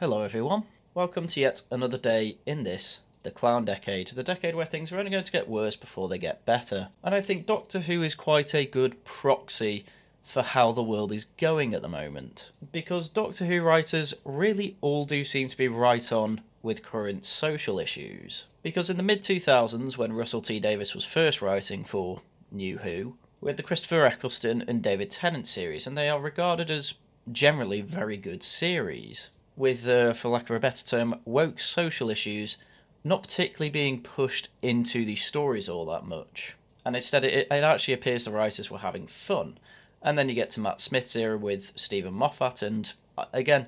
Hello everyone, welcome to yet another day in this, the Clown Decade, the decade where things are only going to get worse before they get better. And I think Doctor Who is quite a good proxy for how the world is going at the moment, because Doctor Who writers really all do seem to be right on with current social issues. Because in the mid-2000s, when Russell T Davies was first writing for New Who, we had the Christopher Eccleston and David Tennant series, and they are regarded as generally very good series, with, for lack of a better term, woke social issues not particularly being pushed into these stories all that much. And instead, it actually appears the writers were having fun. And then you get to Matt Smith's era with Stephen Moffat, and again,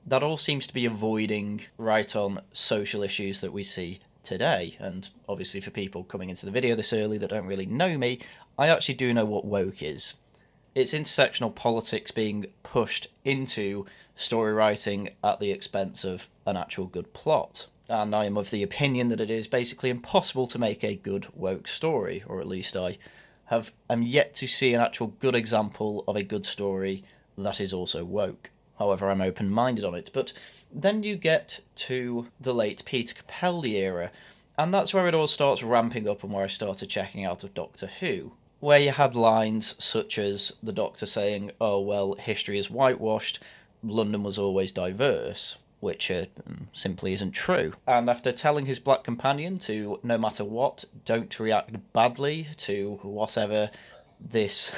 that all seems to be avoiding right-on social issues that we see today. And obviously for people coming into the video this early that don't really know me, I actually do know what woke is. It's intersectional politics being pushed into story writing at the expense of an actual good plot. And I am of the opinion that it is basically impossible to make a good woke story, or at least I am yet to see an actual good example of a good story that is also woke. However, I'm open-minded on it. But then you get to the late Peter Capaldi era, and that's where it all starts ramping up and where I started checking out of Doctor Who, where you had lines such as the Doctor saying, oh, well, history is whitewashed, London was always diverse, which simply isn't true. And after telling his black companion to, no matter what, don't react badly to whatever this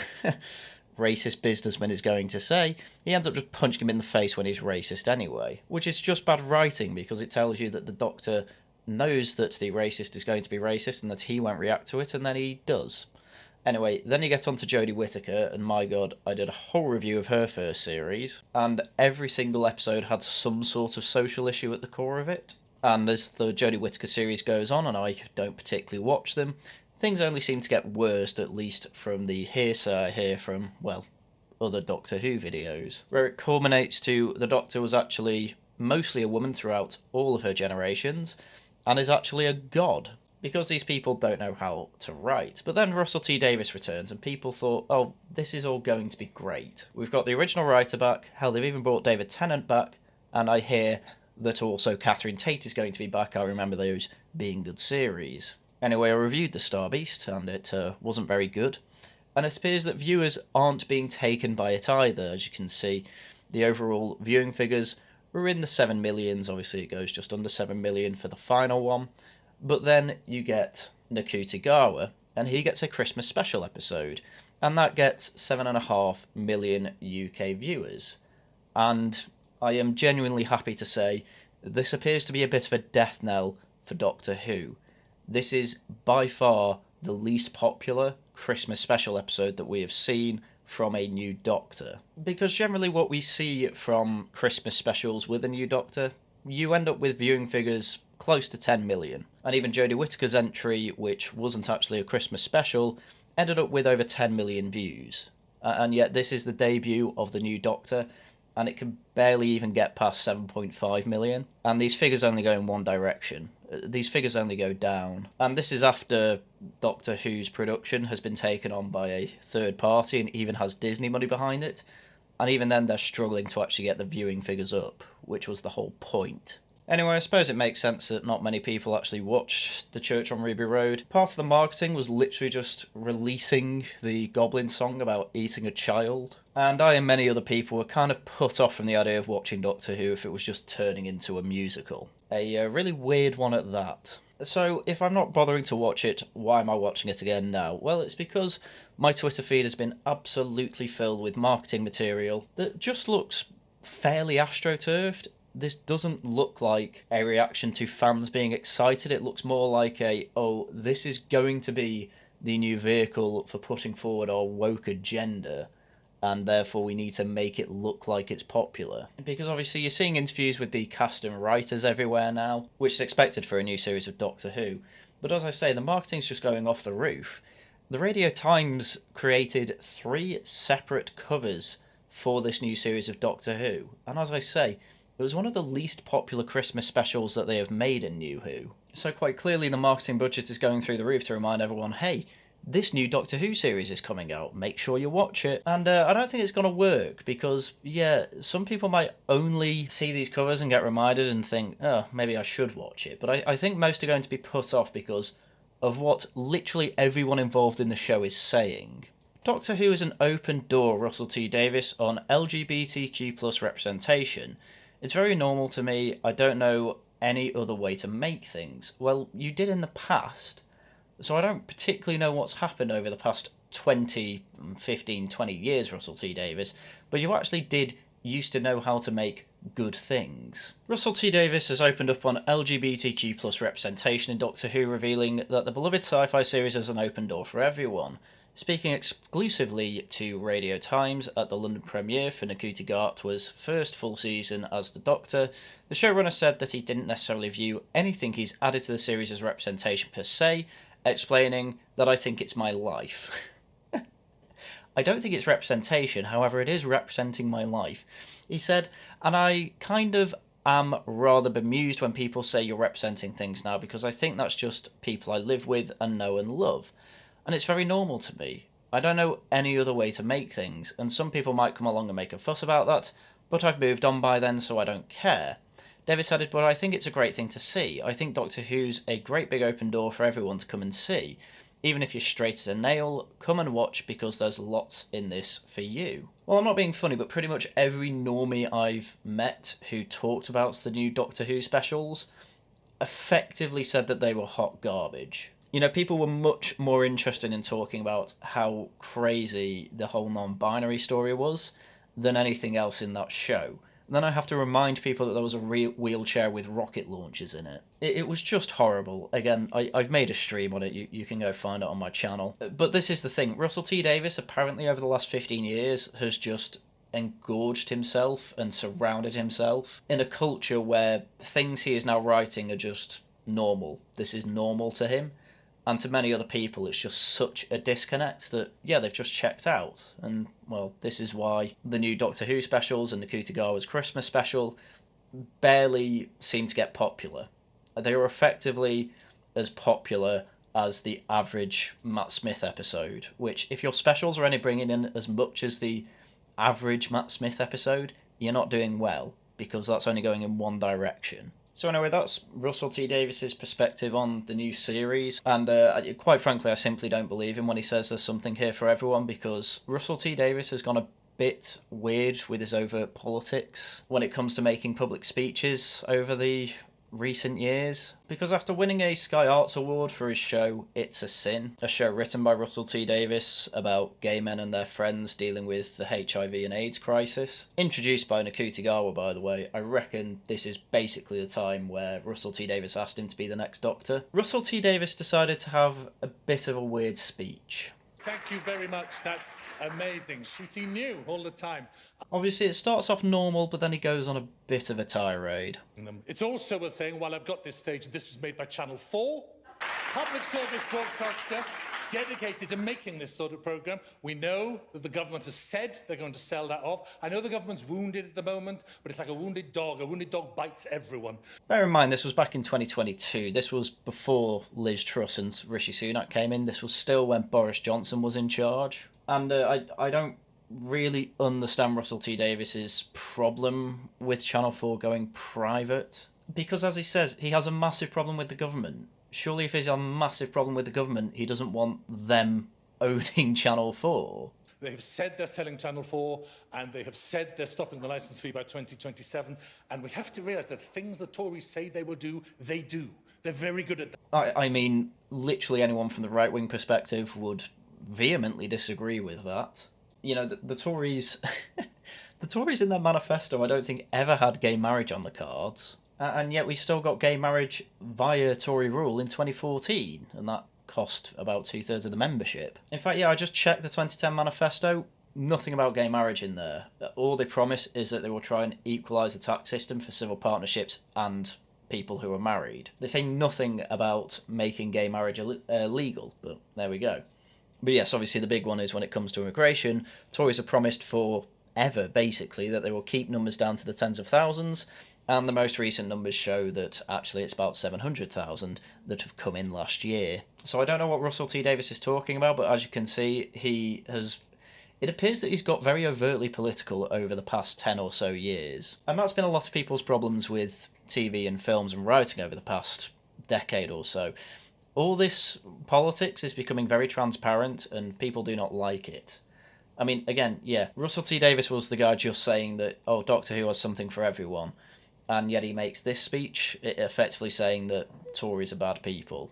racist businessman is going to say, he ends up just punching him in the face when he's racist anyway, which is just bad writing because it tells you that the Doctor knows that the racist is going to be racist and that he won't react to it, and then he does. Anyway, then you get on to Jodie Whittaker, and my god, I did a whole review of her first series, and every single episode had some sort of social issue at the core of it. And as the Jodie Whittaker series goes on, and I don't particularly watch them, things only seem to get worse, at least from the hearsay I hear from, well, other Doctor Who videos, where it culminates to the Doctor was actually mostly a woman throughout all of her generations, and is actually a god, because these people don't know how to write. But then Russell T Davies returns, and people thought, oh, this is all going to be great. We've got the original writer back, hell, they've even brought David Tennant back, and I hear that also Catherine Tate is going to be back. I remember those being good series. Anyway, I reviewed The Star Beast, and it wasn't very good. And it appears that viewers aren't being taken by it either. As you can see, the overall viewing figures were in the 7 millions. Obviously, it goes just under 7 million for the final one. But then you get Nakuti Gawa, and he gets a Christmas special episode, and that gets 7.5 million UK viewers. And I am genuinely happy to say this appears to be a bit of a death knell for Doctor Who. This is by far the least popular Christmas special episode that we have seen from a new Doctor. Because generally what we see from Christmas specials with a new Doctor, you end up with viewing figures close to 10 million. And even Jodie Whittaker's entry, which wasn't actually a Christmas special, ended up with over 10 million views. And yet this is the debut of the new Doctor, and it can barely even get past 7.5 million. And these figures only go in one direction. These figures only go down. And this is after Doctor Who's production has been taken on by a third party and even has Disney money behind it. And even then they're struggling to actually get the viewing figures up, which was the whole point. Anyway, I suppose it makes sense that not many people actually watched The Church on Ruby Road. Part of the marketing was literally just releasing the Goblin song about eating a child. And I and many other people were kind of put off from the idea of watching Doctor Who if it was just turning into a musical. A really weird one at that. So, if I'm not bothering to watch it, why am I watching it again now? Well, it's because my Twitter feed has been absolutely filled with marketing material that just looks fairly astroturfed. This doesn't look like a reaction to fans being excited. It looks more like oh, this is going to be the new vehicle for putting forward our woke agenda, and therefore we need to make it look like it's popular. Because obviously you're seeing interviews with the cast and writers everywhere now, which is expected for a new series of Doctor Who. But as I say, the marketing's just going off the roof. The Radio Times created 3 separate covers for this new series of Doctor Who, and as I say, it was one of the least popular Christmas specials that they have made in New Who. So quite clearly the marketing budget is going through the roof to remind everyone, hey, this new Doctor Who series is coming out, make sure you watch it. And I don't think it's going to work because, yeah, some people might only see these covers and get reminded and think, oh, maybe I should watch it. But I think most are going to be put off because of what literally everyone involved in the show is saying. Doctor Who is an open door, Russell T Davies, on LGBTQ plus representation. It's very normal to me. I don't know any other way to make things. Well, you did in the past. So I don't particularly know what's happened over the past 20, 15, 20 years, Russell T Davies, but you actually did used to know how to make good things. Russell T Davies has opened up on LGBTQ plus representation in Doctor Who, revealing that the beloved sci-fi series is an open door for everyone. Speaking exclusively to Radio Times at the London premiere for Ncuti Gatwa's first full season as the Doctor, the showrunner said that he didn't necessarily view anything he's added to the series as representation per se, explaining that I think it's my life. I don't think it's representation, however it is representing my life. He said, and I kind of am rather bemused when people say you're representing things now because I think that's just people I live with and know and love. And it's very normal to me. I don't know any other way to make things, and some people might come along and make a fuss about that, but I've moved on by then so I don't care. Davis added, but I think it's a great thing to see. I think Doctor Who's a great big open door for everyone to come and see. Even if you're straight as a nail, come and watch because there's lots in this for you. Well, I'm not being funny, but pretty much every normie I've met who talked about the new Doctor Who specials effectively said that they were hot garbage. You know, people were much more interested in talking about how crazy the whole non-binary story was than anything else in that show. Then I have to remind people that there was a real wheelchair with rocket launchers in it. It was just horrible. Again, I've made a stream on it. You can go find it on my channel. But this is the thing. Russell T Davies, apparently over the last 15 years, has just engorged himself and surrounded himself in a culture where things he is now writing are just normal. This is normal to him. And to many other people, it's just such a disconnect that, yeah, they've just checked out. And, well, this is why the new Doctor Who specials and Ncuti Gatwa's Christmas special barely seem to get popular. They are effectively as popular as the average Matt Smith episode, which, if your specials are only bringing in as much as the average Matt Smith episode, you're not doing well, because that's only going in one direction. So anyway, that's Russell T Davies's perspective on the new series, and quite frankly, I simply don't believe him when he says there's something here for everyone, because Russell T Davies has gone a bit weird with his overt politics when it comes to making public speeches over the recent years, because after winning a Sky Arts Award for his show It's a Sin, a show written by Russell T Davies about gay men and their friends dealing with the HIV and AIDS crisis, introduced by Ncuti Gatwa, by the way, I reckon this is basically the time where Russell T Davies asked him to be the next Doctor. Russell T Davies decided to have a bit of a weird speech. Thank you very much. That's amazing. Shooting new all the time. Obviously, it starts off normal, but then he goes on a bit of a tirade. It's also worth saying, while I've got this stage, this was made by Channel 4, public service broadcaster, dedicated to making this sort of programme. We know that the government has said they're going to sell that off. I know the government's wounded at the moment, but it's like a wounded dog. A wounded dog bites everyone. Bear in mind, this was back in 2022. This was before Liz Truss and Rishi Sunak came in. This was still when Boris Johnson was in charge. And I don't really understand Russell T Davies's problem with Channel 4 going private. Because, as he says, he has a massive problem with the government. Surely if he's a massive problem with the government, he doesn't want them owning Channel 4. They have said they're selling Channel 4, and they have said they're stopping the licence fee by 2027. And we have to realise that things the Tories say they will do, they do. They're very good at that. I mean, literally anyone from the right-wing perspective would vehemently disagree with that. You know, the Tories... the Tories in their manifesto, I don't think, ever had gay marriage on the cards. And yet we still got gay marriage via Tory rule in 2014, and that cost about 2/3 of the membership. In fact, yeah, I just checked the 2010 manifesto, nothing about gay marriage in there. All they promise is that they will try and equalise the tax system for civil partnerships and people who are married. They say nothing about making gay marriage illegal, but there we go. But yes, obviously the big one is when it comes to immigration, Tories have promised forever, basically, that they will keep numbers down to the tens of thousands, And the most recent numbers show that actually it's about 700,000 that have come in last year. So I don't know what Russell T Davies is talking about, but as you can see, it appears that he's got very overtly political over the past 10 or so years. And that's been a lot of people's problems with TV and films and writing over the past decade or so. All this politics is becoming very transparent and people do not like it. I mean, again, yeah, Russell T Davies was the guy just saying that, oh, Doctor Who has something for everyone. And yet he makes this speech effectively saying that Tories are bad people.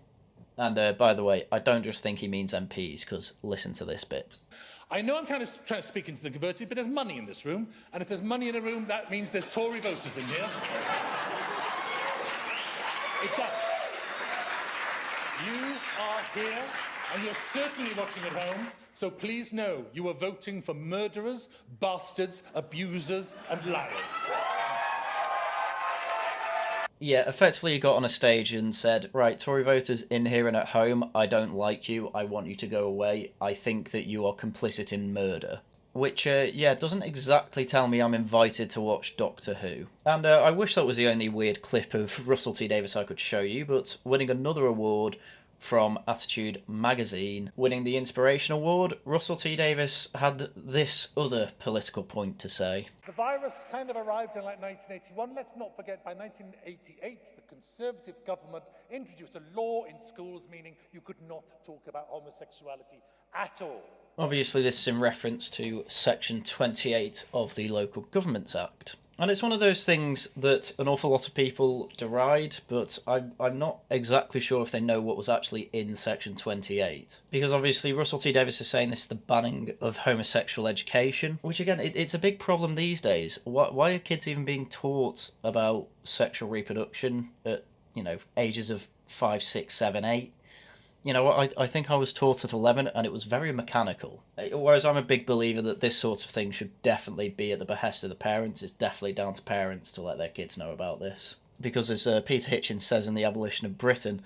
And by the way, I don't just think he means MPs, because listen to this bit. I know I'm kind of trying to speak into the converted, but there's money in this room. And if there's money in a room, that means there's Tory voters in here. It does. You are here, and you're certainly watching at home, so please know you are voting for murderers, bastards, abusers, and liars. Yeah, effectively he got on a stage and said, right, Tory voters in here and at home, I don't like you, I want you to go away, I think that you are complicit in murder. Which, yeah, doesn't exactly tell me I'm invited to watch Doctor Who. And I wish that was the only weird clip of Russell T Davies I could show you, but winning another award from Attitude magazine, winning the Inspiration Award, Russell T Davies had this other political point to say. The virus kind of arrived in like 1981. Let's not forget, by 1988, the Conservative government introduced a law in schools meaning you could not talk about homosexuality at all. Obviously this is in reference to Section 28 of the Local Governments Act. And it's one of those things that an awful lot of people deride, but I'm not exactly sure if they know what was actually in Section 28. Because obviously Russell T Davies is saying this is the banning of homosexual education, which again, it's a big problem these days. Why are kids even being taught about sexual reproduction at, ages of 5, 6, 7, 8? I think I was taught at 11 and it was very mechanical. Whereas I'm a big believer that this sort of thing should definitely be at the behest of the parents. It's definitely down to parents to let their kids know about this. Because as Peter Hitchens says in The Abolition of Britain,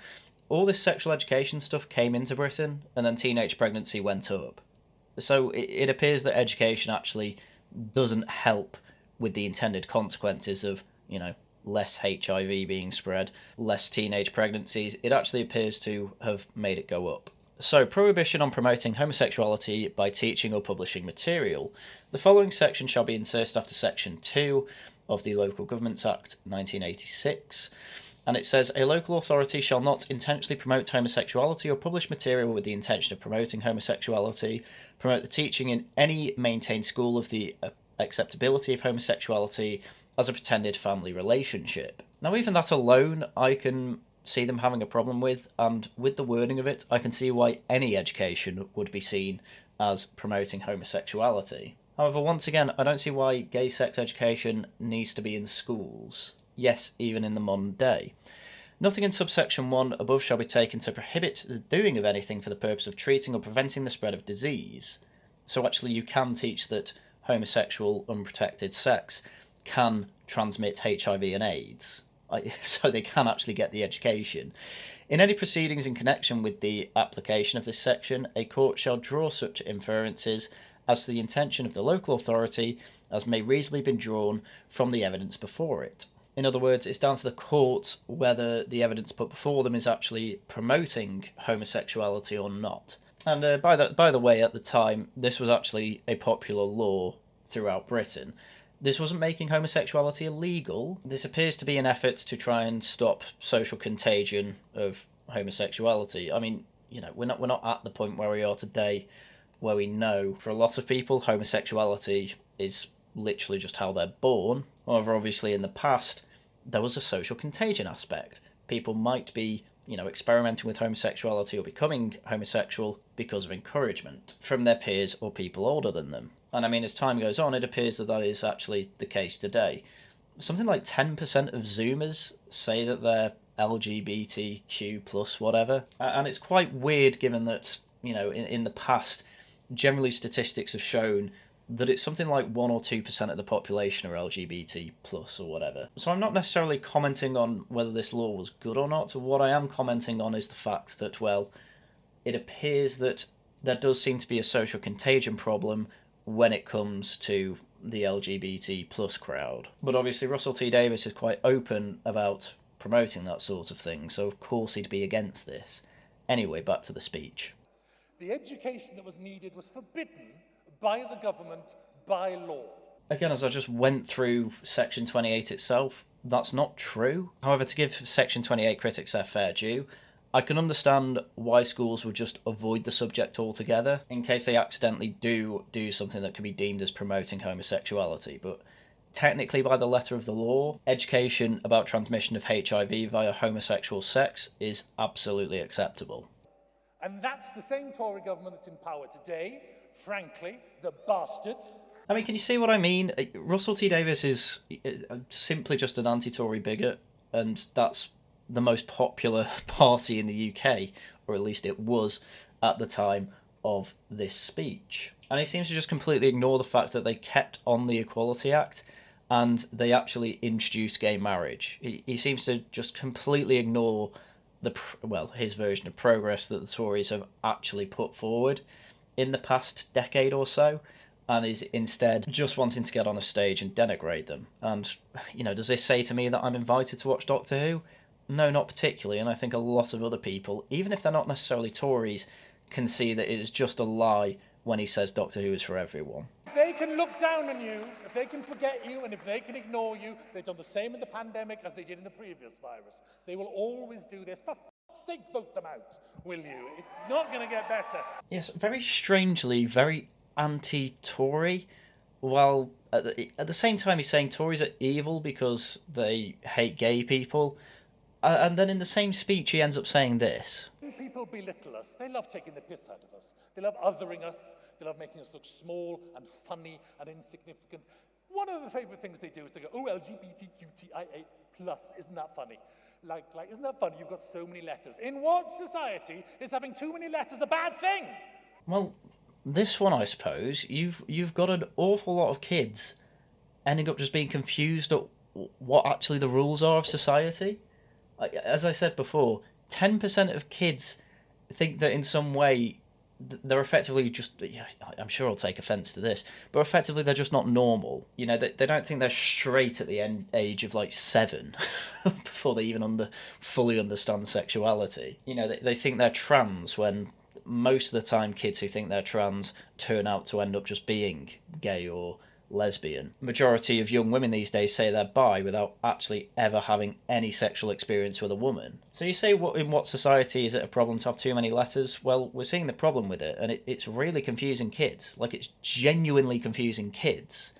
all this sexual education stuff came into Britain and then teenage pregnancy went up. So it appears that education actually doesn't help with the intended consequences of, less HIV being spread, less teenage pregnancies. It actually appears to have made it go up. So, prohibition on promoting homosexuality by teaching or publishing material. The following section shall be inserted after Section 2 of the Local Governments Act 1986. And it says, a local authority shall not intentionally promote homosexuality or publish material with the intention of promoting homosexuality, promote the teaching in any maintained school of the acceptability of homosexuality as a pretended family relationship. Now, even that alone, I can see them having a problem with, and with the wording of it, I can see why any education would be seen as promoting homosexuality. However, once again, I don't see why gay sex education needs to be in schools. Yes, even in the modern day. Nothing in subsection 1 above shall be taken to prohibit the doing of anything for the purpose of treating or preventing the spread of disease. So actually you can teach that homosexual unprotected sex can transmit HIV and AIDS, so they can actually get the education. In any proceedings in connection with the application of this section, a court shall draw such inferences as to the intention of the local authority as may reasonably be drawn from the evidence before it. In other words, it's down to the court whether the evidence put before them is actually promoting homosexuality or not. And by the way, at the time, this was actually a popular law throughout Britain. This wasn't making homosexuality illegal. This appears to be an effort to try and stop social contagion of homosexuality. I mean, we're not at the point where we are today where we know for a lot of people homosexuality is literally just how they're born. However, obviously in the past, there was a social contagion aspect. People might be, experimenting with homosexuality or becoming homosexual because of encouragement from their peers or people older than them. And I mean, as time goes on, it appears that is actually the case today. Something like 10% of Zoomers say that they're LGBTQ plus whatever. And it's quite weird given that, in the past, generally statistics have shown that it's something like 1 or 2% of the population are LGBT plus or whatever. So I'm not necessarily commenting on whether this law was good or not. What I am commenting on is the fact that, well, it appears that there does seem to be a social contagion problem when it comes to the LGBT plus crowd. But obviously Russell T Davies is quite open about promoting that sort of thing, so of course he'd be against this. Anyway, back to the speech. The education that was needed was forbidden by the government, by law. Again, as I just went through Section 28 itself, that's not true. However, to give Section 28 critics their fair due, I can understand why schools would just avoid the subject altogether in case they accidentally do something that could be deemed as promoting homosexuality, but technically by the letter of the law, education about transmission of HIV via homosexual sex is absolutely acceptable. And that's the same Tory government that's in power today, frankly, the bastards. I mean, can you see what I mean? Russell T Davies is simply just an anti-Tory bigot, and that's the most popular party in the UK, or at least it was at the time of this speech. And he seems to just completely ignore the fact that they kept on the Equality Act and they actually introduced gay marriage. He seems to just completely ignore his version of progress that the Tories have actually put forward in the past decade or so, and is instead just wanting to get on a stage and denigrate them. And, does this say to me that I'm invited to watch Doctor Who? No, not particularly, and I think a lot of other people, even if they're not necessarily Tories, can see that it is just a lie when he says Doctor Who is for everyone. If they can look down on you, if they can forget you, and if they can ignore you, they've done the same in the pandemic as they did in the previous virus. They will always do this. For fuck's sake, vote them out, will you? It's not going to get better. Yes, very strangely, very anti-Tory, while at the same time he's saying Tories are evil because they hate gay people, and then in the same speech he ends up saying this. When people belittle us, they love taking the piss out of us. They love othering us. They love making us look small and funny and insignificant. One of the favourite things they do is to go, oh, LGBTQTIA+, isn't that funny? Like, isn't that funny? You've got so many letters. In what society is having too many letters a bad thing? Well, this one, I suppose, you've got an awful lot of kids ending up just being confused at what actually the rules are of society. As I said before, 10% of kids think that in some way they're effectively just, I'm sure I'll take offence to this, but effectively they're just not normal. They don't think they're straight at the age of 7 before they even fully understand sexuality. They think they're trans when most of the time kids who think they're trans turn out to end up just being gay or lesbian. Majority of young women these days say they're bi without actually ever having any sexual experience with a woman. So you say, in what society is it a problem to have too many letters? Well, we're seeing the problem with it, and it's really confusing kids. It's genuinely confusing kids.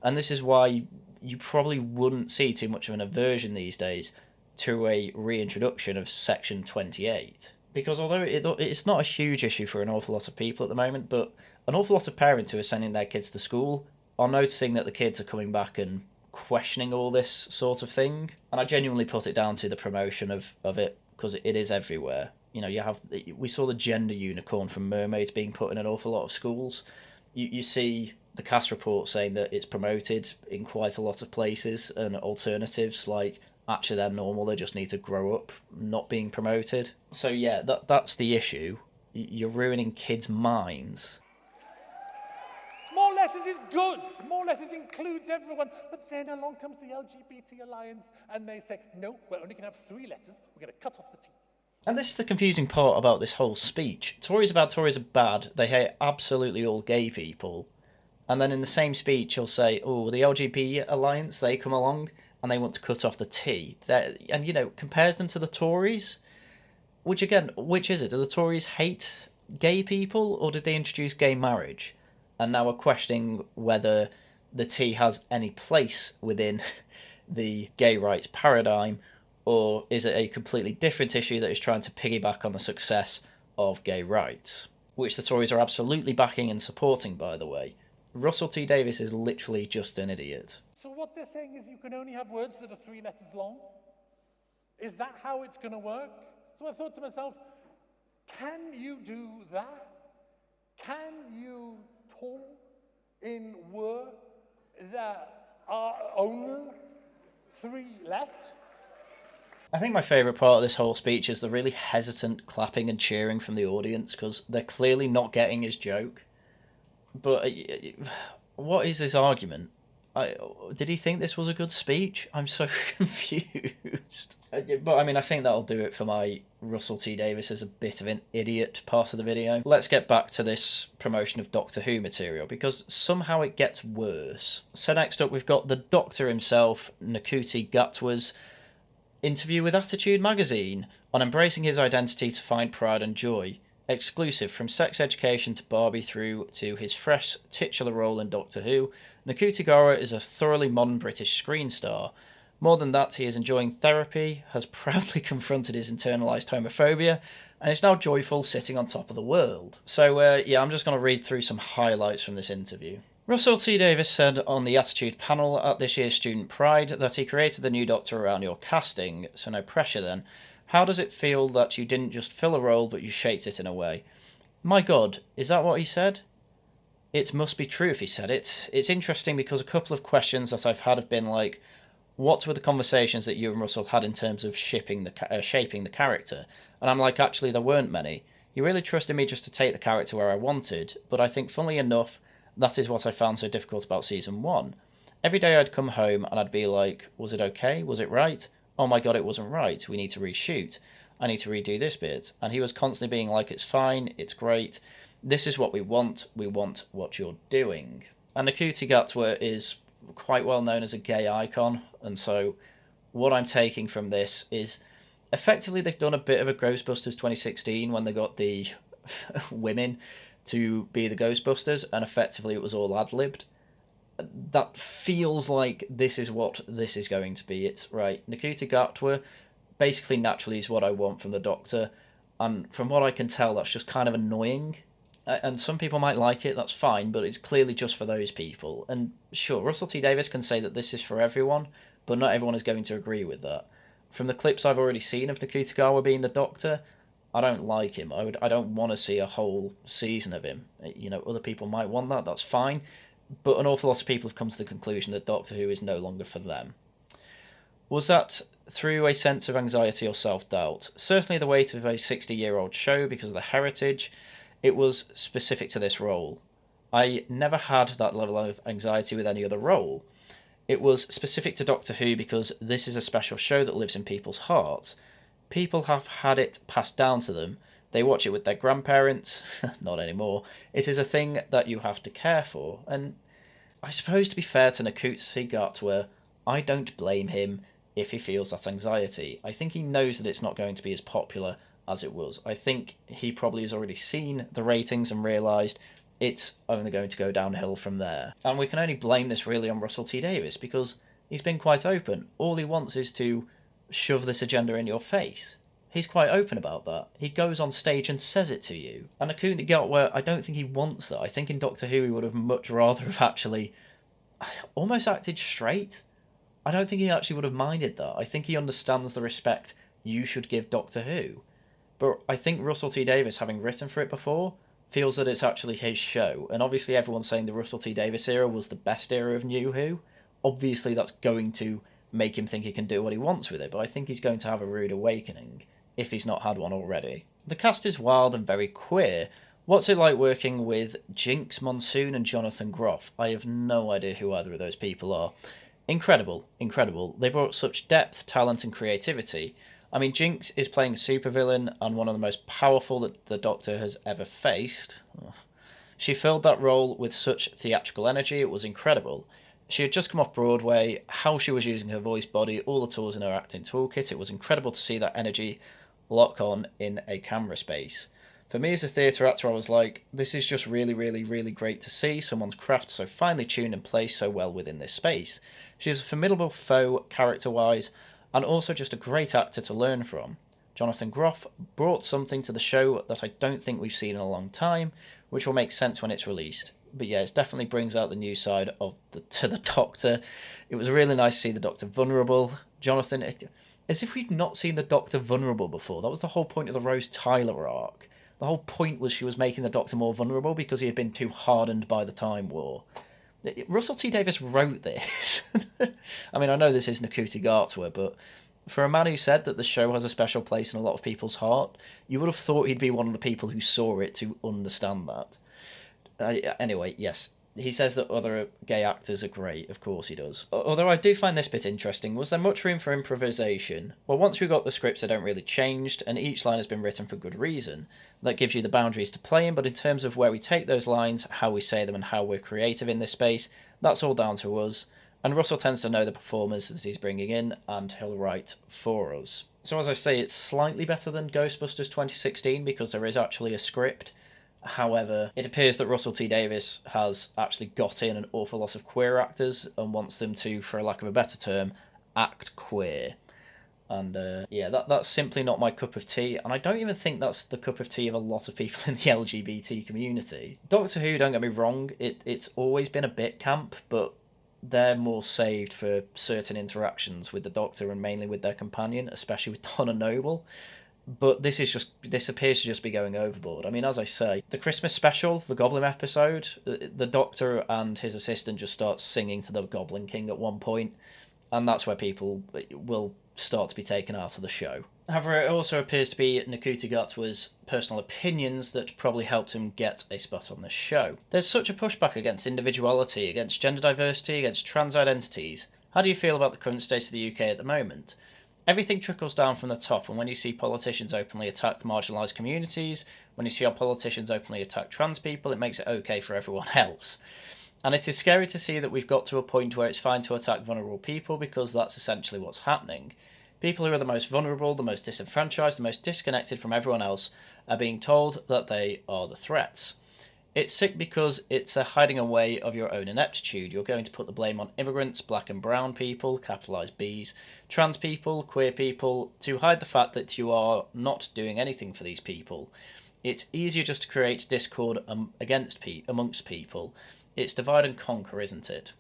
And this is why you probably wouldn't see too much of an aversion these days to a reintroduction of Section 28. Because although it's not a huge issue for an awful lot of people at the moment, but an awful lot of parents who are sending their kids to school are noticing that the kids are coming back and questioning all this sort of thing. And I genuinely put it down to the promotion of it, because it is everywhere. We saw the gender unicorn from Mermaids being put in an awful lot of schools. You see the cast report saying that it's promoted in quite a lot of places, and alternatives like actually they're normal, they just need to grow up, not being promoted. So yeah, that's the issue. You're ruining kids' minds. More letters is good. More letters includes everyone. But then along comes the LGBT Alliance and they say, no, we're only going to have 3 letters. We're going to cut off the T. And this is the confusing part about this whole speech. Tories are bad. They hate absolutely all gay people. And then in the same speech he'll say, oh, the LGBT Alliance, they come along and they want to cut off the T. And, compares them to the Tories. Which is it? Do the Tories hate gay people, or did they introduce gay marriage? And now we're questioning whether the T has any place within the gay rights paradigm, or is it a completely different issue that is trying to piggyback on the success of gay rights, which the Tories are absolutely backing and supporting, by the way. Russell T Davies is literally just an idiot. So what they're saying is you can only have words that are 3 letters long? Is that how it's going to work? So I thought to myself, can you do that? Can you talk in words that are only 3 letters? I think my favourite part of this whole speech is the really hesitant clapping and cheering from the audience, because they're clearly not getting his joke. But what is his argument? Did he think this was a good speech? I'm so confused. But I mean, I think that'll do it for my Russell T Davies as a bit of an idiot part of the video. Let's get back to this promotion of Doctor Who material, because somehow it gets worse. So next up, we've got the Doctor himself, Ncuti Gatwa's interview with Attitude magazine on embracing his identity to find pride and joy. Exclusive from sex education to Barbie through to his fresh titular role in Doctor Who, Ncuti Gatwa is a thoroughly modern British screen star. More than that, he is enjoying therapy, has proudly confronted his internalised homophobia, and is now joyful sitting on top of the world. So, yeah, I'm just going to read through some highlights from this interview. Russell T Davies said on the Attitude panel at this year's Student Pride that he created the new Doctor around your casting, so no pressure then. How does it feel that you didn't just fill a role but you shaped it in a way? My God, is that what he said? It must be true if he said it. It's interesting because a couple of questions that I've had have been like, what were the conversations that you and Russell had in terms of shaping the character? And I'm like, actually, there weren't many. He really trusted me just to take the character where I wanted, but I think, funnily enough, that is what I found so difficult about Season 1. Every day I'd come home and I'd be like, was it okay? Was it right? Oh my God, it wasn't right. We need to reshoot. I need to redo this bit. And he was constantly being like, it's fine, it's great. This is what we want what you're doing. And Ncuti Gatwa is quite well known as a gay icon, and so what I'm taking from this is effectively they've done a bit of a Ghostbusters 2016 when they got the women to be the Ghostbusters, and effectively it was all ad-libbed. That feels like this is what this is going to be. It's right, Ncuti Gatwa basically naturally is what I want from the Doctor, and from what I can tell that's just kind of annoying. And some people might like it, that's fine, but it's clearly just for those people. And sure, Russell T Davies can say that this is for everyone, but not everyone is going to agree with that. From the clips I've already seen of Ncuti Gatwa being the Doctor, I don't like him. I don't want to see a whole season of him. You know, other people might want that, that's fine. But an awful lot of people have come to the conclusion that Doctor Who is no longer for them. Was that through a sense of anxiety or self-doubt? Certainly the weight of a 60-year-old show because of the heritage. It was specific to this role. I never had that level of anxiety with any other role. It was specific to Doctor Who because this is a special show that lives in people's hearts. People have had it passed down to them. They watch it with their grandparents. Not anymore. It is a thing that you have to care for. And I suppose, to be fair to Ncuti Gatwa, I don't blame him if he feels that anxiety. I think he knows that it's not going to be as popular as it was. I think he probably has already seen the ratings and realised it's only going to go downhill from there. And we can only blame this really on Russell T Davies because he's been quite open. All he wants is to shove this agenda in your face. He's quite open about that. He goes on stage and says it to you. And Ncuti Gatwa, I don't think he wants that. I think in Doctor Who he would have much rather have actually almost acted straight. I don't think he actually would have minded that. I think he understands the respect you should give Doctor Who. But I think Russell T Davies, having written for it before, feels that it's actually his show. And obviously everyone's saying the Russell T Davies era was the best era of New Who. Obviously that's going to make him think he can do what he wants with it, but I think he's going to have a rude awakening, if he's not had one already. The cast is wild and very queer. What's it like working with Jinx Monsoon and Jonathan Groff? I have no idea who either of those people are. Incredible, incredible. They brought such depth, talent and creativity. I mean, Jinx is playing a supervillain and one of the most powerful that the Doctor has ever faced. She filled that role with such theatrical energy, it was incredible. She had just come off Broadway, how she was using her voice body, all the tools in her acting toolkit, it was incredible to see that energy lock on in a camera space. For me as a theatre actor, I was like, this is just really, really, really great to see someone's craft so finely tuned and placed so well within this space. She's a formidable foe, character-wise, and also just a great actor to learn from. Jonathan Groff brought something to the show that I don't think we've seen in a long time, which will make sense when it's released. But yeah, it definitely brings out the new side of the Doctor. It was really nice to see the Doctor vulnerable. Jonathan, as if we'd not seen the Doctor vulnerable before. That was the whole point of the Rose Tyler arc. The whole point was she was making the Doctor more vulnerable because he had been too hardened by the Time War. Russell T Davies wrote this. I mean, I know this is Ncuti Gatwa, but for a man who said that the show has a special place in a lot of people's heart, you would have thought he'd be one of the people who saw it to understand that. Anyway, yes, He says that other gay actors are great, of course he does. Although I do find this bit interesting, was there much room for improvisation? Well, once we got the scripts, they don't really changed, and each line has been written for good reason. That gives you the boundaries to play in, but in terms of where we take those lines, how we say them, and how we're creative in this space, that's all down to us. And Russell tends to know the performers that he's bringing in, and he'll write for us. So as I say, it's slightly better than Ghostbusters 2016 because there is actually a script. However, it appears that Russell T Davies has actually got in an awful lot of queer actors and wants them to, for lack of a better term, act queer. And yeah, that's simply not my cup of tea, and I don't even think that's the cup of tea of a lot of people in the LGBT community. Doctor Who, don't get me wrong, it's always been a bit camp, but they're more saved for certain interactions with the Doctor and mainly with their companion, especially with Donna Noble. But this appears to just be going overboard. I mean, as I say, the Christmas special, the Goblin episode, the Doctor and his assistant just start singing to the Goblin King at one point, and that's where people will start to be taken out of the show. However, it also appears to be Ncuti Gatwa's personal opinions that probably helped him get a spot on this show. There's such a pushback against individuality, against gender diversity, against trans identities. How do you feel about the current state of the UK at the moment? Everything trickles down from the top, and when you see politicians openly attack marginalised communities, when you see our politicians openly attack trans people, it makes it okay for everyone else. And it is scary to see that we've got to a point where it's fine to attack vulnerable people, because that's essentially what's happening. People who are the most vulnerable, the most disenfranchised, the most disconnected from everyone else are being told that they are the threats. It's sick because it's a hiding away of your own ineptitude. You're going to put the blame on immigrants, black and brown people, capitalised Bs, trans people, queer people, to hide the fact that you are not doing anything for these people. It's easier just to create discord amongst people. It's divide and conquer, isn't it?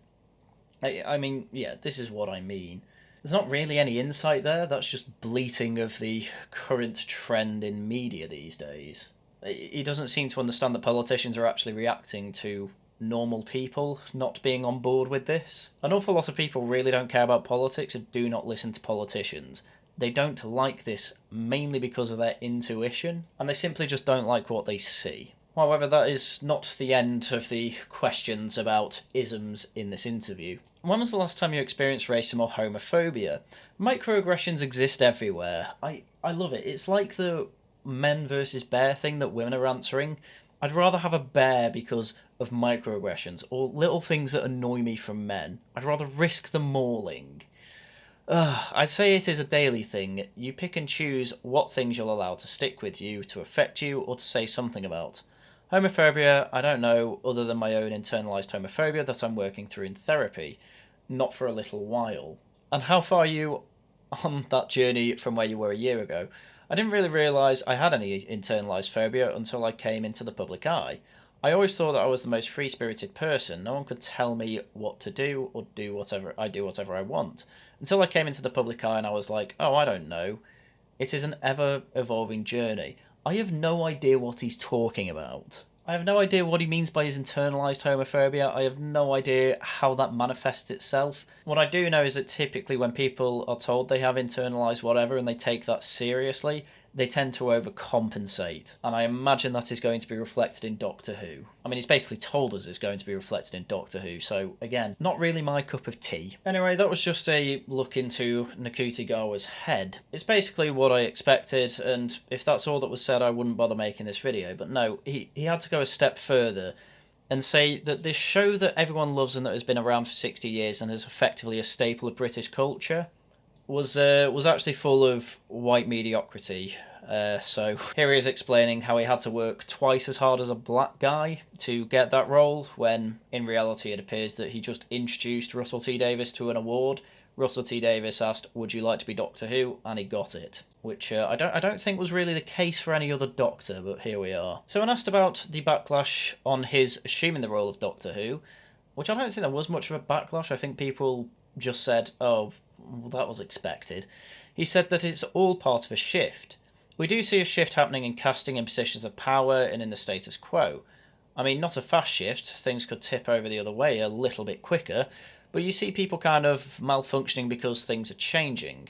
I mean, yeah, this is what I mean. There's not really any insight there, that's just bleating of the current trend in media these days. He doesn't seem to understand that politicians are actually reacting to normal people not being on board with this. An awful lot of people really don't care about politics and do not listen to politicians. They don't like this mainly because of their intuition, and they simply just don't like what they see. However, that is not the end of the questions about isms in this interview. When was the last time you experienced racism or homophobia? Microaggressions exist everywhere. I love it. It's like the men versus bear thing that women are answering. I'd rather have a bear because of microaggressions or little things that annoy me from men. I'd rather risk the mauling. I'd say it is a daily thing. You pick and choose what things you'll allow to stick with you, to affect you, or to say something about. Homophobia, I don't know, other than my own internalised homophobia that I'm working through in therapy. Not for a little while. And how far are you on that journey from where you were a year ago? I didn't really realise I had any internalised phobia until I came into the public eye. I always thought that I was the most free-spirited person. No one could tell me what to do or do whatever I want. Until I came into the public eye and I was like, oh, I don't know. It is an ever-evolving journey. I have no idea what he's talking about. I have no idea what he means by his internalised homophobia. I have no idea how that manifests itself. What I do know is that typically when people are told they have internalised whatever and they take that seriously, they tend to overcompensate. And I imagine that is going to be reflected in Doctor Who. I mean, he's basically told us it's going to be reflected in Doctor Who, so again, not really my cup of tea. Anyway, that was just a look into Ncuti Gatwa's head. It's basically what I expected, and if that's all that was said, I wouldn't bother making this video. But no, he had to go a step further and say that this show that everyone loves and that has been around for 60 years and is effectively a staple of British culture was actually full of white mediocrity. So here he is explaining how he had to work twice as hard as a black guy to get that role, when in reality it appears that he just introduced Russell T Davies to an award. Russell T Davies asked, would you like to be Doctor Who? And he got it. Which I don't think was really the case for any other Doctor, but here we are. So when asked about the backlash on his assuming the role of Doctor Who, which I don't think there was much of a backlash, I think people just said, oh, well, that was expected. He said that it's all part of a shift. We do see a shift happening in casting in positions of power and in the status quo. I mean, not a fast shift, things could tip over the other way a little bit quicker, but you see people kind of malfunctioning because things are changing.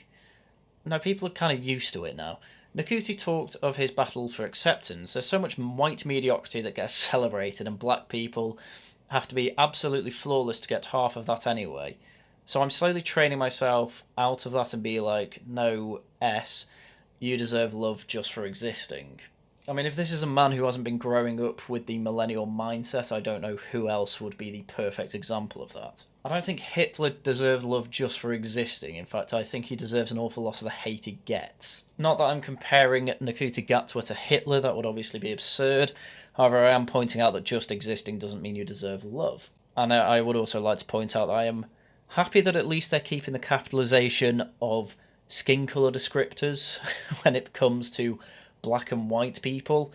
Now, people are kind of used to it now. Ncuti talked of his battle for acceptance. There's so much white mediocrity that gets celebrated, and black people have to be absolutely flawless to get half of that anyway. So I'm slowly training myself out of that and be like, no, S, you deserve love just for existing. I mean, if this is a man who hasn't been growing up with the millennial mindset, I don't know who else would be the perfect example of that. I don't think Hitler deserved love just for existing. In fact, I think he deserves an awful lot of the hate he gets. Not that I'm comparing Nakuti Gatwa to Hitler, that would obviously be absurd. However, I am pointing out that just existing doesn't mean you deserve love. And I would also like to point out that I am happy that at least they're keeping the capitalisation of skin colour descriptors when it comes to black and white people.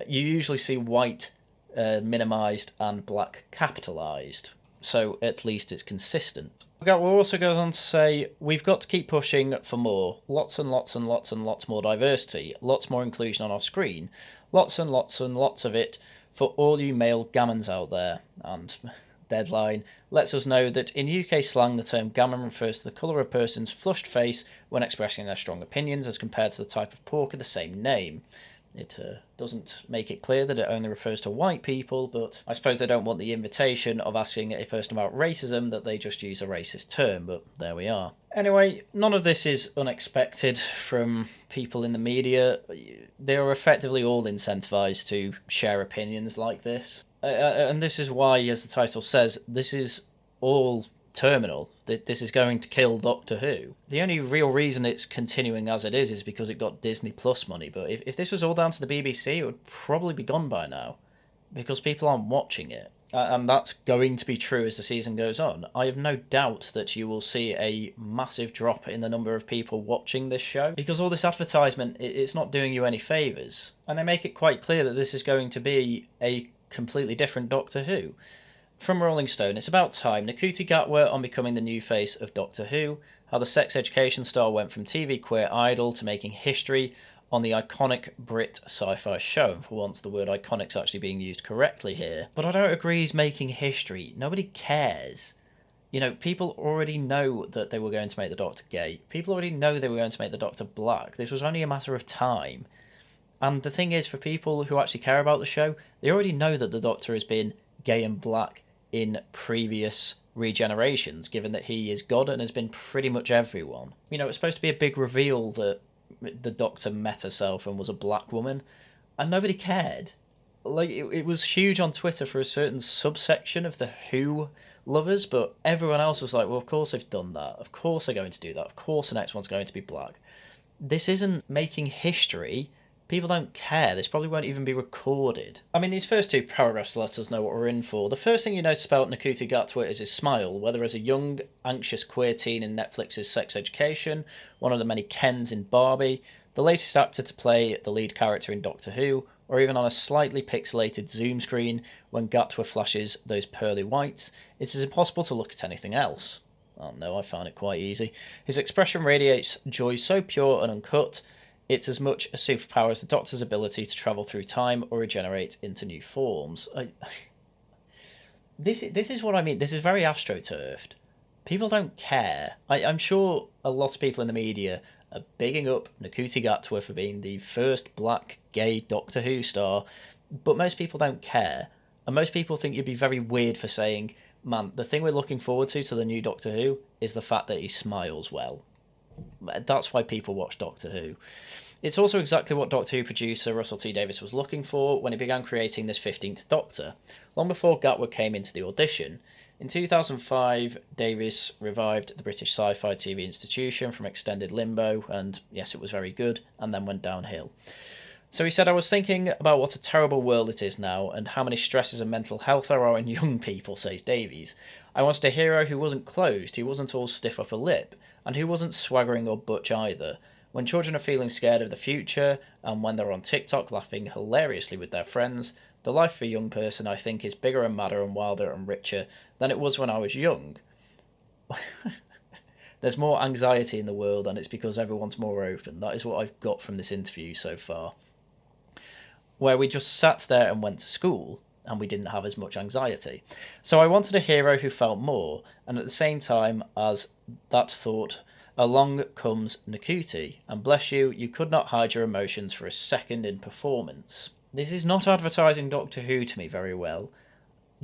You usually see white minimised and black capitalised, so at least it's consistent. We'll also goes on to say, we've got to keep pushing for more, lots and lots and lots and lots more diversity, lots more inclusion on our screen, lots and lots and lots of it for all you male gammons out there. And Deadline lets us know that in UK slang the term gammon refers to the colour of a person's flushed face when expressing their strong opinions as compared to the type of pork of the same name. It doesn't make it clear that it only refers to white people, but I suppose they don't want the invitation of asking a person about racism that they just use a racist term, but there we are. Anyway, none of this is unexpected from people in the media. They are effectively all incentivised to share opinions like this. And this is why, as the title says, this is all terminal. This is going to kill Doctor Who. The only real reason it's continuing as it is because it got Disney Plus money, but if this was all down to the BBC, it would probably be gone by now, because people aren't watching it. And that's going to be true as the season goes on. I have no doubt that you will see a massive drop in the number of people watching this show, because all this advertisement, it's not doing you any favours. And they make it quite clear that this is going to be a completely different Doctor Who. From Rolling Stone, it's about time. Nakuti Gatwa on becoming the new face of Doctor Who. How the sex education star went from TV queer idol to making history on the iconic Brit sci-fi show. And for once, the word iconic's actually being used correctly here. But I don't agree he's making history. Nobody cares. You know, people already know that they were going to make the Doctor gay. People already know they were going to make the Doctor black. This was only a matter of time. And the thing is, for people who actually care about the show, they already know that the Doctor has been gay and black in previous regenerations, given that he is God and has been pretty much everyone. You know, it's supposed to be a big reveal that the Doctor met herself and was a black woman, and nobody cared. Like, it was huge on Twitter for a certain subsection of the Who lovers, but everyone else was like, well, of course they've done that. Of course they're going to do that. Of course the next one's going to be black. This isn't making history. People don't care. This probably won't even be recorded. I mean, these first two paragraphs let us know what we're in for. The first thing you notice about Nakuti Gatwa is his smile, whether as a young, anxious queer teen in Netflix's Sex Education, one of the many Kens in Barbie, the latest actor to play the lead character in Doctor Who, or even on a slightly pixelated zoom screen when Gatwa flashes those pearly whites, it is impossible to look at anything else. Oh no, I found it quite easy. His expression radiates joy so pure and uncut, it's as much a superpower as the Doctor's ability to travel through time or regenerate into new forms. This is what I mean. This is very astroturfed. People don't care. I'm sure a lot of people in the media are bigging up Nakuti Gatwa for being the first black gay Doctor Who star, but most people don't care. And most people think you'd be very weird for saying, man, the thing we're looking forward to the new Doctor Who is the fact that he smiles well. That's why people watch Doctor Who. It's also exactly what Doctor Who producer Russell T Davies was looking for when he began creating this 15th Doctor, long before Gatwa came into the audition. In 2005, Davies revived the British sci-fi TV institution from extended limbo, and yes, it was very good, and then went downhill. So he said, I was thinking about what a terrible world it is now, and how many stresses and mental health there are in young people, says Davies. I wanted a hero who wasn't closed, who wasn't all stiff upper lip, and who wasn't swaggering or butch either. When children are feeling scared of the future, and when they're on TikTok laughing hilariously with their friends, the life of a young person, I think, is bigger and madder and wilder and richer than it was when I was young. There's more anxiety in the world, and it's because everyone's more open. That is what I've got from this interview so far. Where we just sat there and went to school, and we didn't have as much anxiety. So I wanted a hero who felt more, and at the same time as that thought, along comes Nakuti, and bless you, you could not hide your emotions for a second in performance. This is not advertising Doctor Who to me very well.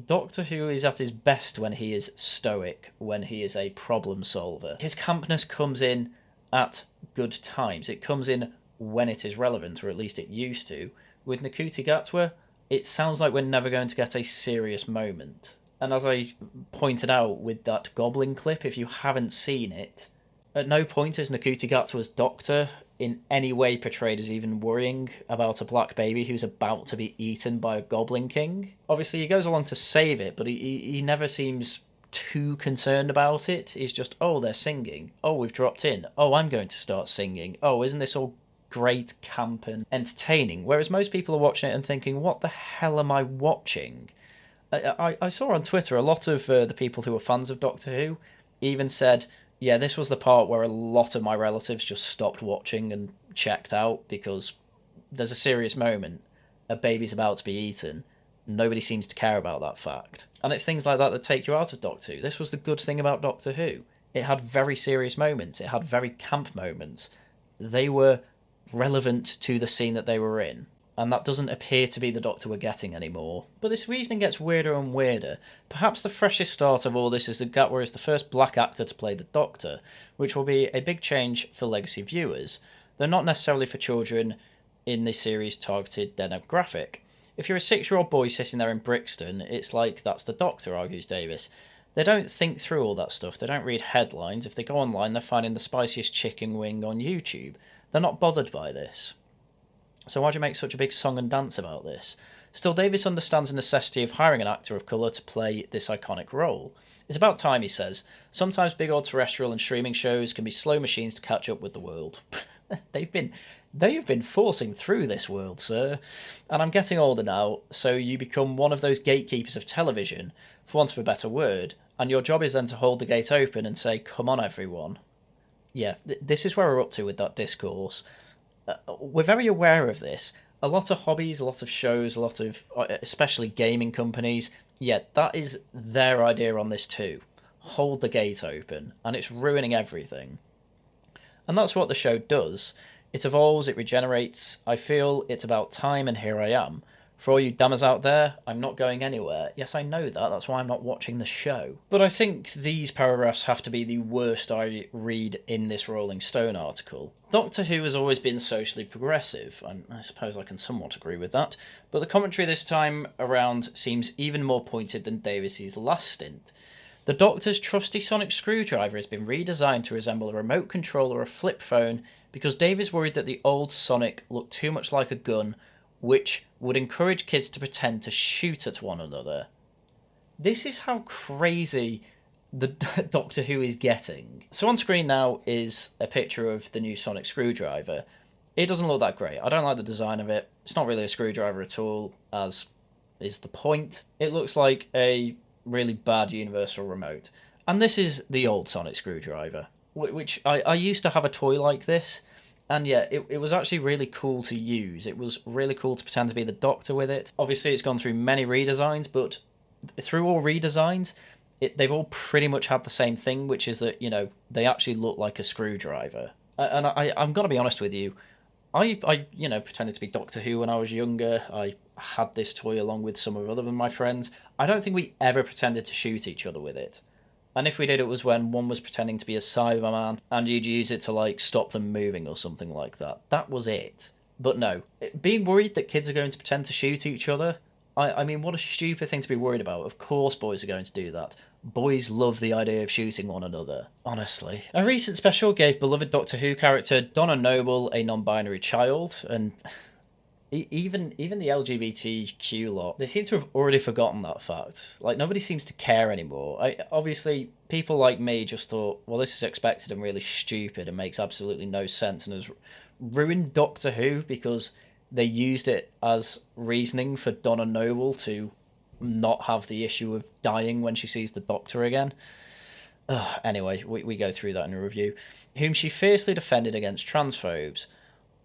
Doctor Who is at his best when he is stoic, when he is a problem solver. His campness comes in at good times. It comes in when it is relevant, or at least it used to. With Ncuti Gatwa, it sounds like we're never going to get a serious moment. And as I pointed out with that Goblin clip, if you haven't seen it, at no point is Ncuti Gatwa's Doctor in any way portrayed as even worrying about a black baby who's about to be eaten by a Goblin King. Obviously, he goes along to save it, but he never seems too concerned about it. He's just, oh, they're singing. Oh, we've dropped in. Oh, I'm going to start singing. Oh, isn't this all great, camp, and entertaining? Whereas most people are watching it and thinking, what the hell am I watching? I saw on Twitter a lot of the people who were fans of Doctor Who even said, yeah, this was the part where a lot of my relatives just stopped watching and checked out because there's a serious moment. A baby's about to be eaten. Nobody seems to care about that fact. And it's things like that that take you out of Doctor Who. This was the good thing about Doctor Who. It had very serious moments. It had very camp moments. They were relevant to the scene that they were in. And that doesn't appear to be the Doctor we're getting anymore. But this reasoning gets weirder and weirder. Perhaps the freshest start of all this is that Gatwa is the first black actor to play the Doctor, which will be a big change for legacy viewers, though not necessarily for children in the series' targeted demographic. If you're a 6-year-old boy sitting there in Brixton, it's like, that's the Doctor, argues Davis. They don't think through all that stuff, they don't read headlines. If they go online, they're finding the spiciest chicken wing on YouTube. They're not bothered by this. So why do you make such a big song and dance about this? Still, Davis understands the necessity of hiring an actor of colour to play this iconic role. It's about time, he says. Sometimes big old terrestrial and streaming shows can be slow machines to catch up with the world. They've been forcing through this world, sir. And I'm getting older now, so you become one of those gatekeepers of television, for want of a better word, and your job is then to hold the gate open and say, come on everyone. Yeah, this is where we're up to with that discourse. We're very aware of this. A lot of hobbies, a lot of shows, a lot of, especially gaming companies, yeah, that is their idea on this too. Hold the gate open, and it's ruining everything. And that's what the show does. It evolves, it regenerates. I feel it's about time, and here I am. For all you dammers out there, I'm not going anywhere. Yes, I know that. That's why I'm not watching the show. But I think these paragraphs have to be the worst I read in this Rolling Stone article. Doctor Who has always been socially progressive. I suppose I can somewhat agree with that. But the commentary this time around seems even more pointed than Davis's last stint. The Doctor's trusty sonic screwdriver has been redesigned to resemble a remote control or a flip phone because Davis worried that the old Sonic looked too much like a gun, which would encourage kids to pretend to shoot at one another. This is how crazy the Doctor Who is getting. So on screen now is a picture of the new sonic screwdriver. It doesn't look that great. I don't like the design of it. It's not really a screwdriver at all, as is the point. It looks like a really bad universal remote. And this is the old sonic screwdriver, which I used to have a toy like this. And yeah, it was actually really cool to use. It was really cool to pretend to be the Doctor with it. Obviously, it's gone through many redesigns, but through all redesigns, they've all pretty much had the same thing, which is that, they actually look like a screwdriver. And I'm going to be honest with you, I pretended to be Doctor Who when I was younger. I had this toy along with some of my friends. I don't think we ever pretended to shoot each other with it. And if we did, it was when one was pretending to be a Cyberman, and you'd use it to, stop them moving or something like that. That was it. But no, being worried that kids are going to pretend to shoot each other, I mean, what a stupid thing to be worried about. Of course boys are going to do that. Boys love the idea of shooting one another, honestly. A recent special gave beloved Doctor Who character Donna Noble a non-binary child, and even the LGBTQ lot, they seem to have already forgotten that fact. Nobody seems to care anymore. Obviously, people like me just thought, well, this is expected and really stupid and makes absolutely no sense and has ruined Doctor Who because they used it as reasoning for Donna Noble to not have the issue of dying when she sees the Doctor again. Anyway, we go through that in a review. Whom she fiercely defended against transphobes.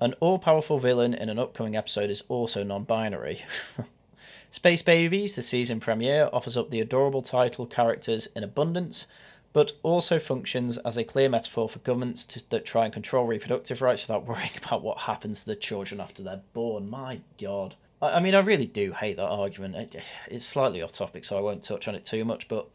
An all-powerful villain in an upcoming episode is also non-binary. Space Babies, the season premiere, offers up the adorable title characters in abundance, but also functions as a clear metaphor for governments that try and control reproductive rights without worrying about what happens to the children after they're born. My God. I mean, I really do hate that argument. It's slightly off topic, so I won't touch on it too much, but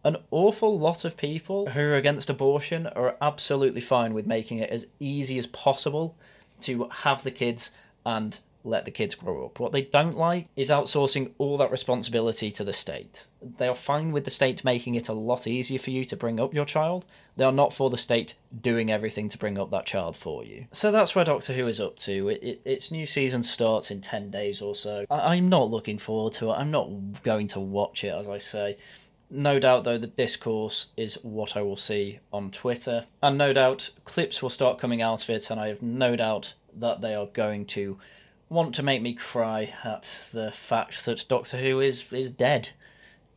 an awful lot of people who are against abortion are absolutely fine with making it as easy as possible to have the kids and let the kids grow up. What they don't like is outsourcing all that responsibility to the state. They are fine with the state making it a lot easier for you to bring up your child. They are not for the state doing everything to bring up that child for you. So that's where Doctor Who is up to. Its new season starts in 10 days or so. I'm not looking forward to it. I'm not going to watch it, as I say. No doubt, though, the discourse is what I will see on Twitter. And no doubt clips will start coming out of it, and I have no doubt that they are going to want to make me cry at the fact that Doctor Who is dead.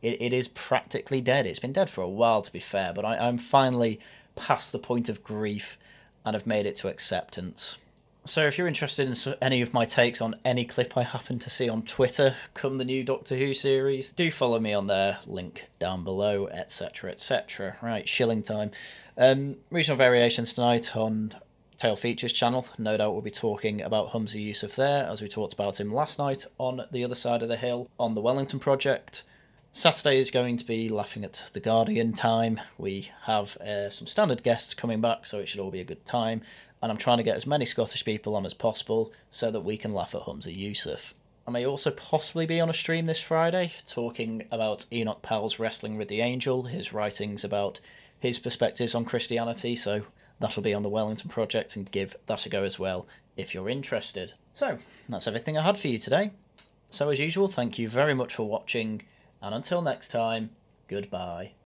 It is practically dead. It's been dead for a while, to be fair, but I'm finally past the point of grief and have made it to acceptance. So if you're interested in any of my takes on any clip I happen to see on Twitter come the new Doctor Who series, do follow me on there, link down below, etc, etc. Right, shilling time. Regional variations tonight on Tale Features channel. No doubt we'll be talking about Humza Yousaf there, as we talked about him last night on The Other Side of the Hill, on the Wellington Project. Saturday is going to be Laughing at the Guardian time. We have some standard guests coming back, so it should all be a good time. And I'm trying to get as many Scottish people on as possible so that we can laugh at Humza Yousaf. I may also possibly be on a stream this Friday talking about Enoch Powell's Wrestling with the Angel, his writings about his perspectives on Christianity, so that'll be on the Wellington Project, and give that a go as well if you're interested. So, that's everything I had for you today. So as usual, thank you very much for watching, and until next time, goodbye.